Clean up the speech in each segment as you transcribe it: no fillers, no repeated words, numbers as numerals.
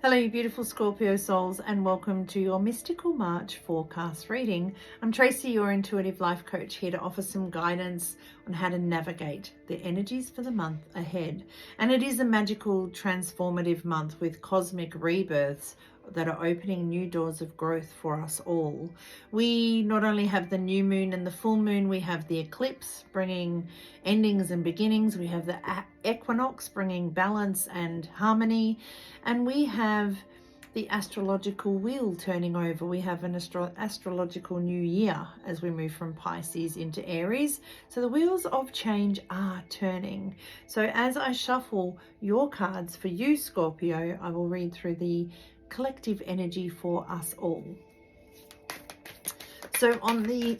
Hello, you beautiful Scorpio souls, and welcome to your Mystical March forecast reading. I'm Tracey, your intuitive life coach, here to offer some guidance on how to navigate the energies for the month ahead. And it is a magical, transformative month with cosmic rebirths that are opening new doors of growth for us all. We not only have the new moon and the full moon, we have the eclipse bringing endings and beginnings. We have the equinox bringing balance and harmony. And we have the astrological wheel turning over. We have an astrological new year as we move from Pisces into Aries. So the wheels of change are turning. So as I shuffle your cards for you, Scorpio, I will read through the collective energy for us all. So on the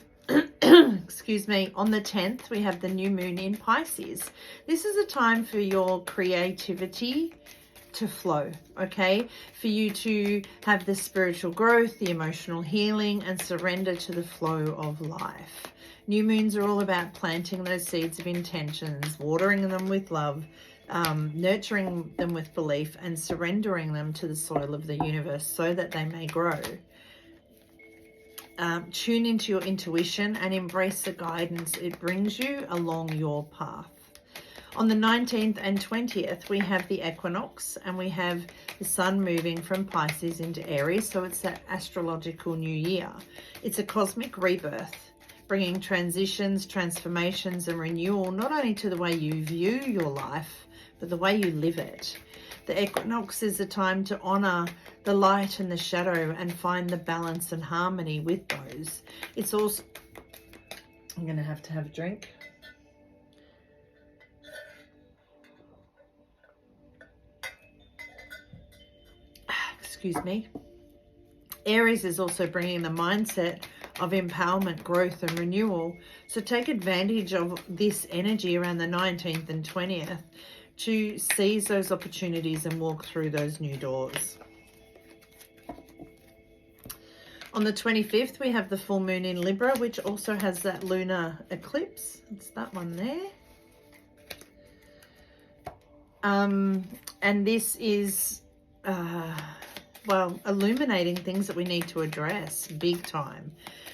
excuse me, on the 10th, we have the new moon in Pisces. This is a time for your creativity to flow, okay? For you to have the spiritual growth, the emotional healing, and surrender to the flow of life. New moons are all about planting those seeds of intentions, watering them with love, nurturing them with belief, and surrendering them to the soil of the universe so that they may grow. Tune into your intuition and embrace the guidance it brings you along your path. On the 19th and 20th, we have the equinox, and we have the sun moving from Pisces into Aries. So it's that astrological new year. It's a cosmic rebirth, bringing transitions, transformations, and renewal, not only to the way you view your life, but the way you live it. The equinox is a time to honor the light and the shadow and find the balance and harmony with those. It's also, I'm going to have a drink. Excuse me. Aries is also bringing the mindset of empowerment, growth, and renewal. So take advantage of this energy around the 19th and 20th to seize those opportunities and walk through those new doors. On the 25th, we have the full moon in Libra, which also has that lunar eclipse. It's that one there. And this is illuminating things that we need to address big time.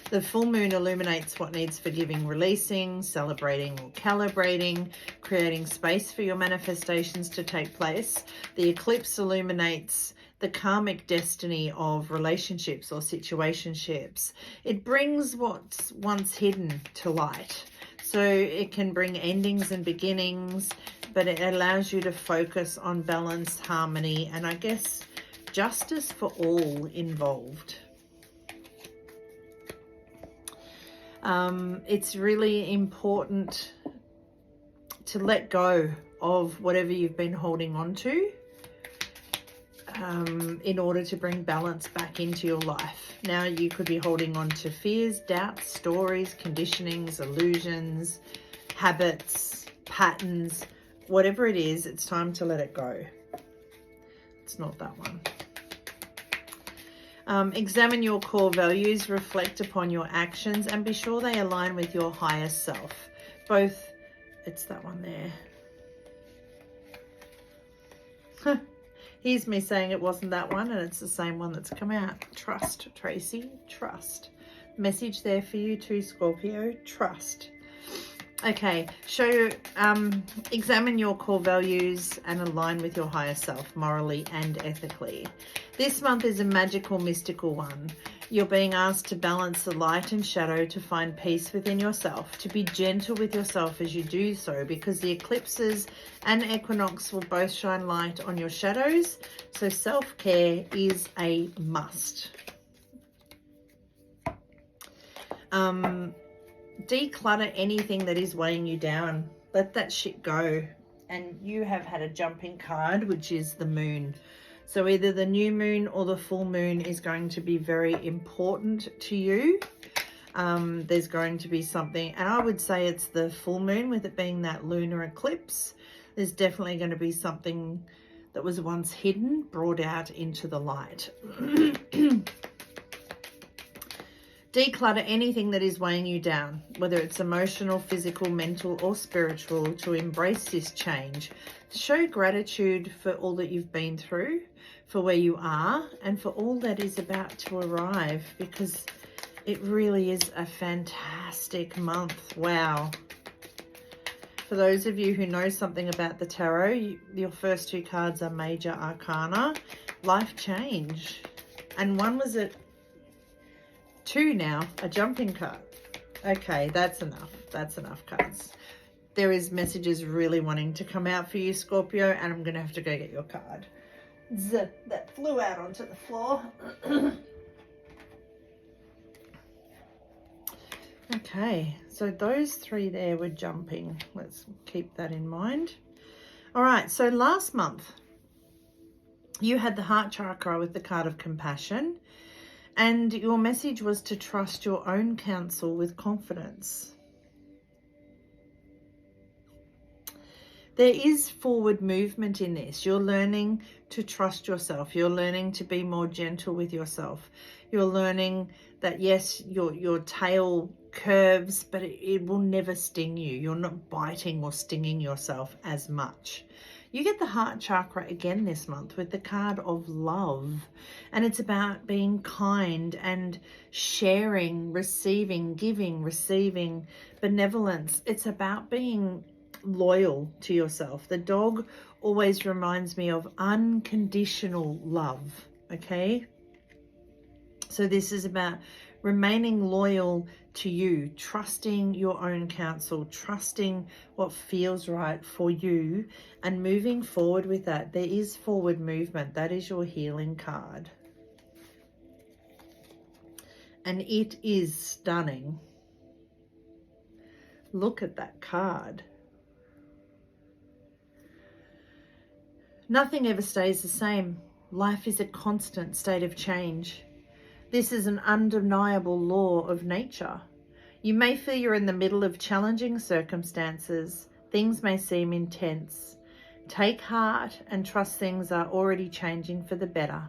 The full moon illuminates what needs forgiving, releasing, celebrating, or calibrating, creating space for your manifestations to take place. The eclipse illuminates the karmic destiny of relationships or situationships. It brings what's once hidden to light. So it can bring endings and beginnings, but it allows you to focus on balance, harmony, and I guess justice for all involved. It's really important to let go of whatever you've been holding on to in order to bring balance back into your life. Now you could be holding on to fears, doubts, stories, conditionings, illusions, habits, patterns, whatever it is, it's time to let it go. It's not that one. Examine your core values, reflect upon your actions, and be sure they align with your higher self. It's that one there. Here's me saying it wasn't that one, and it's the same one that's come out. Trust, Tracey, trust. Message there for you too, Scorpio, trust. Okay, examine your core values and align with your higher self, morally and ethically. This month is a magical, mystical one. You're being asked to balance the light and shadow, to find peace within yourself, to be gentle with yourself as you do so, because the eclipses and equinox will both shine light on your shadows. So self-care is a must. Declutter anything that is weighing you down. Let that shit go. And you have had a jumping card, which is the moon. So either the new moon or the full moon is going to be very important to you. There's going to be something, and I would say it's the full moon, with it being that lunar eclipse. There's definitely going to be something that was once hidden brought out into the light. Declutter anything that is weighing you down, whether it's emotional, physical, mental, or spiritual, to embrace this change. Show gratitude for all that you've been through, for where you are, and for all that is about to arrive, because it really is a fantastic month. Wow. For those of you who know something about the tarot, your first 2 cards are major arcana, life change. And one was at 2 now, a jumping card. Okay, that's enough. That's enough cards. There is messages really wanting to come out for you, Scorpio, and I'm going to have to go get your card. That flew out onto the floor. Okay, so those 3 there were jumping. Let's keep that in mind. All right, so last month, you had the heart chakra with the card of compassion. And your message was to trust your own counsel with confidence. There is forward movement in this. You're learning to trust yourself. You're learning to be more gentle with yourself. You're learning that, yes, your tail curves, but it will never sting you. You're not biting or stinging yourself as much. You get the heart chakra again this month with the card of love. And it's about being kind and sharing, receiving, giving, receiving, benevolence. It's about being loyal to yourself. The dog always reminds me of unconditional love, okay? So this is about remaining loyal to you, trusting your own counsel, trusting what feels right for you, and moving forward with that. There is forward movement. That is your healing card. And it is stunning. Look at that card. Nothing ever stays the same. Life is a constant state of change. This is an undeniable law of nature. You may feel you're in the middle of challenging circumstances. Things may seem intense. Take heart and trust things are already changing for the better.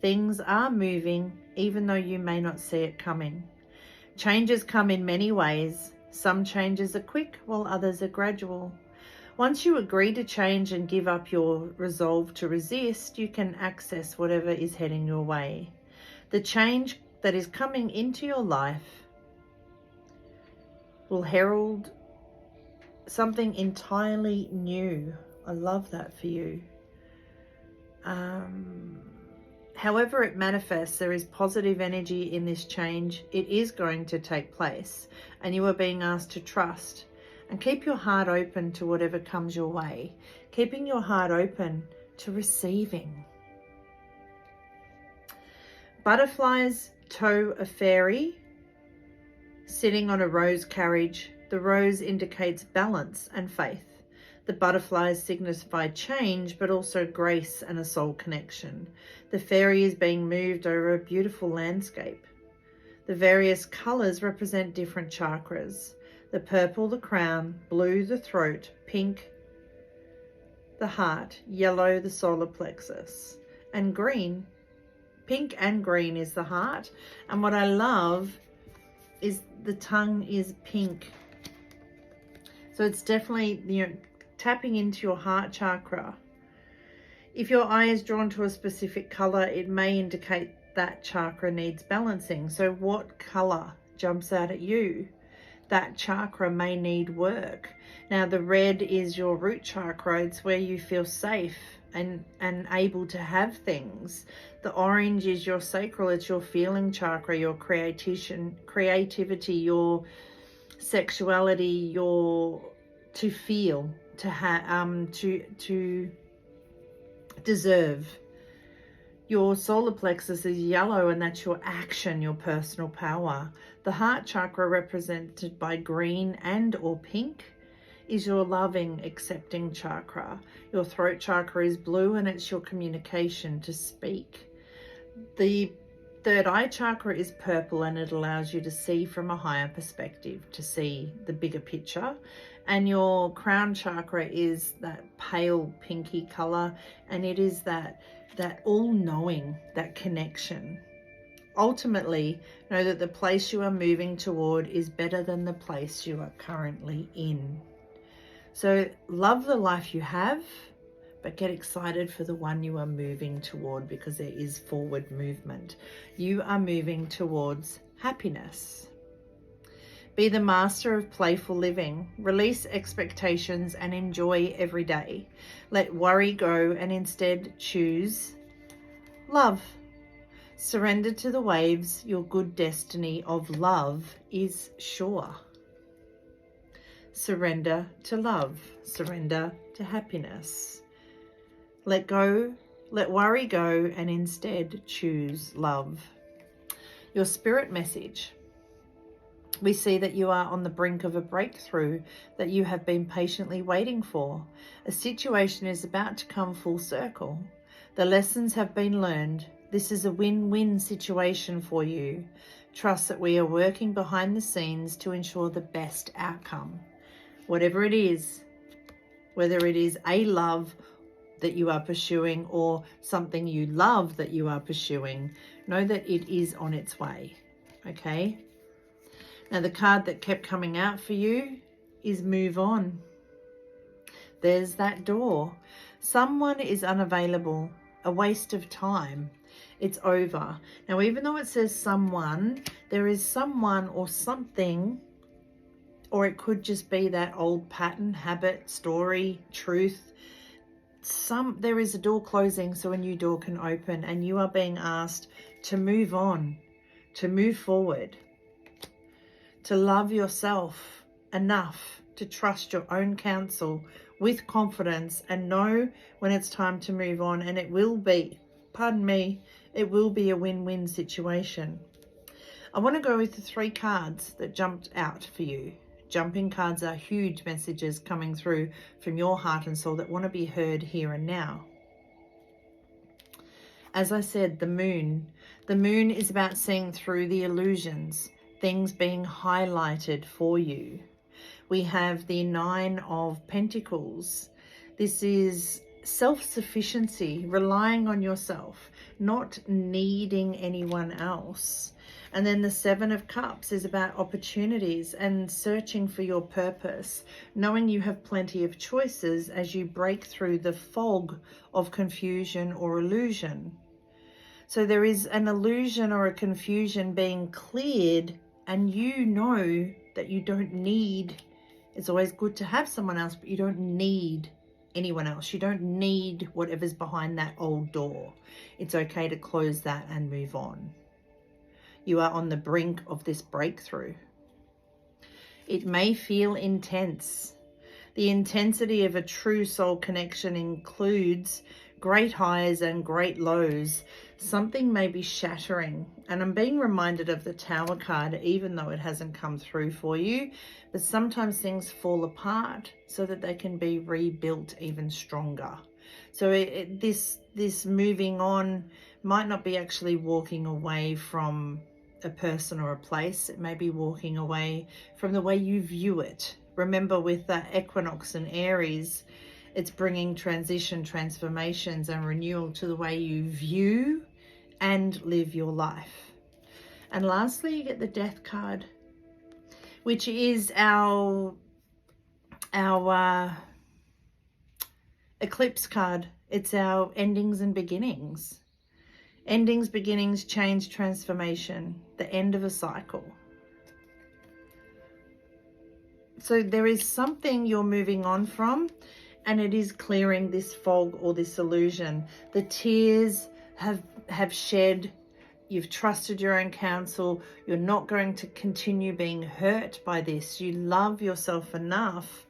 Things are moving, even though you may not see it coming. Changes come in many ways. Some changes are quick, while others are gradual. Once you agree to change and give up your resolve to resist, you can access whatever is heading your way. The change that is coming into your life will herald something entirely new. I love that for you. However it manifests, there is positive energy in this change. It is going to take place, and you are being asked to trust and keep your heart open to whatever comes your way, keeping your heart open to receiving. Butterflies tow a fairy sitting on a rose carriage. The rose indicates balance and faith. The butterflies signify change, but also grace and a soul connection. The fairy is being moved over a beautiful landscape. The various colors represent different chakras. The purple, the crown; blue, the throat; pink, the heart; yellow, the solar plexus; and green. Pink and green is the heart. And what I love is the tongue is pink. So it's definitely, tapping into your heart chakra. If your eye is drawn to a specific color, it may indicate that chakra needs balancing. So what color jumps out at you? That chakra may need work. Now the red is your root chakra. It's where you feel safe and able to have things. The orange is your sacral. It's your feeling chakra, your creativity, your sexuality, your to feel, to have, to deserve. Your solar plexus is yellow, and that's your action, your personal power. The heart chakra, represented by green and or pink, is your loving, accepting chakra. Your throat chakra is blue, and it's your communication, to speak. The third eye chakra is purple, and it allows you to see from a higher perspective, to see the bigger picture. And your crown chakra is that pale pinky color, and it is that all-knowing, that connection. ultimately know that the place you are moving toward is better than the place you are currently in. So love the life you have, but get excited for the one you are moving toward, because there is forward movement. You are moving towards happiness. Be the master of playful living. Release expectations and enjoy every day. Let worry go and instead choose love. Surrender to the waves. Your good destiny of love is sure. Surrender to love. Surrender to happiness. Let go, let worry go, and instead choose love. Your spirit message. We see that you are on the brink of a breakthrough that you have been patiently waiting for. A situation is about to come full circle. The lessons have been learned. This is a win-win situation for you. Trust that we are working behind the scenes to ensure the best outcome. Whatever it is, whether it is a love that you are pursuing or something you love that you are pursuing, know that it is on its way, okay? Now, the card that kept coming out for you is move on. There's that door. Someone is unavailable, a waste of time. It's over. Now, even though it says someone, there is someone or something, or it could just be that old pattern, habit, story, truth. There is a door closing so a new door can open, and you are being asked to move on, to move forward, to love yourself enough to trust your own counsel with confidence and know when it's time to move on. And it will be, pardon me, it will be a win-win situation. I want to go with the 3 cards that jumped out for you. Jumping cards are huge messages coming through from your heart and soul that want to be heard here and now. As I said, the moon. The moon is about seeing through the illusions, things being highlighted for you. We have the 9 of Pentacles. This is self-sufficiency, relying on yourself, not needing anyone else. And then the 7 of Cups is about opportunities and searching for your purpose, knowing you have plenty of choices as you break through the fog of confusion or illusion. So there is an illusion or a confusion being cleared, and you know that you don't need, it's always good to have someone else, but you don't need anyone else. You don't need whatever's behind that old door. It's okay to close that and move on. You are on the brink of this breakthrough. It may feel intense. The intensity of a true soul connection includes great highs and great lows. Something may be shattering. And I'm being reminded of the Tower card, even though it hasn't come through for you. But sometimes things fall apart so that they can be rebuilt even stronger. So this moving on might not be actually walking away from a person or a place. It may be walking away from the way you view it. Remember, with the equinox and Aries, it's bringing transition, transformations and renewal to the way you view and live your life. And lastly, you get the Death card, which is our eclipse card. It's our endings and beginnings. Endings, beginnings, change, transformation, the end of a cycle. So there is something you're moving on from, and it is clearing this fog or this illusion. The tears have shed. You've trusted your own counsel. You're not going to continue being hurt by this. You love yourself enough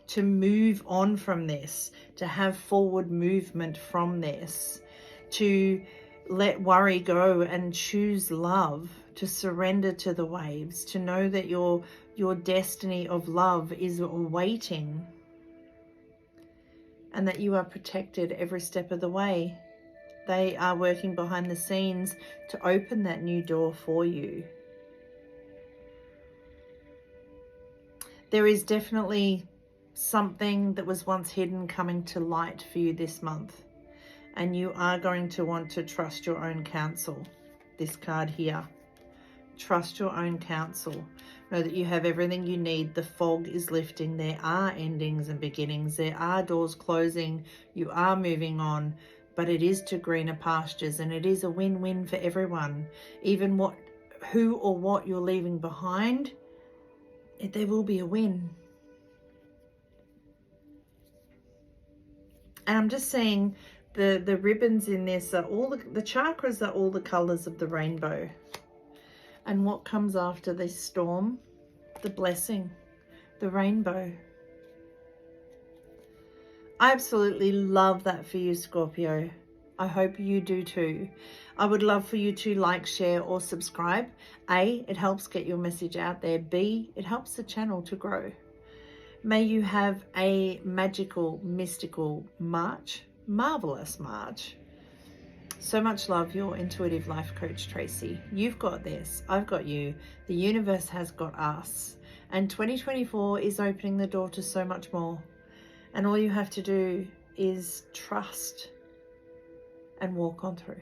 to move on from this, to have forward movement from this, to let worry go and choose love, to surrender to the waves, to know that your destiny of love is awaiting, and that you are protected every step of the way. They are working behind the scenes to open that new door for you. There is definitely something that was once hidden coming to light for you this month. And you are going to want to trust your own counsel this card here. Trust your own counsel. Know that you have everything you need. The fog is lifting. There are endings and beginnings. There are doors closing. You are moving on, but it is to greener pastures, and it is a win-win for everyone. Even who or what you're leaving behind, there will be a win. And I'm just seeing the ribbons in this are all the chakras are all the colors of the rainbow. And what comes after this storm? The blessing, the rainbow. I absolutely love that for you, Scorpio. I hope you do too. I would love for you to like, share, or subscribe. A, it helps get your message out there. B, it helps the channel to grow. May you have a magical, mystical March, marvelous March. So much love, your intuitive life coach, Tracey. You've got this. I've got you. The universe has got us. And 2024 is opening the door to so much more. And all you have to do is trust and walk on through.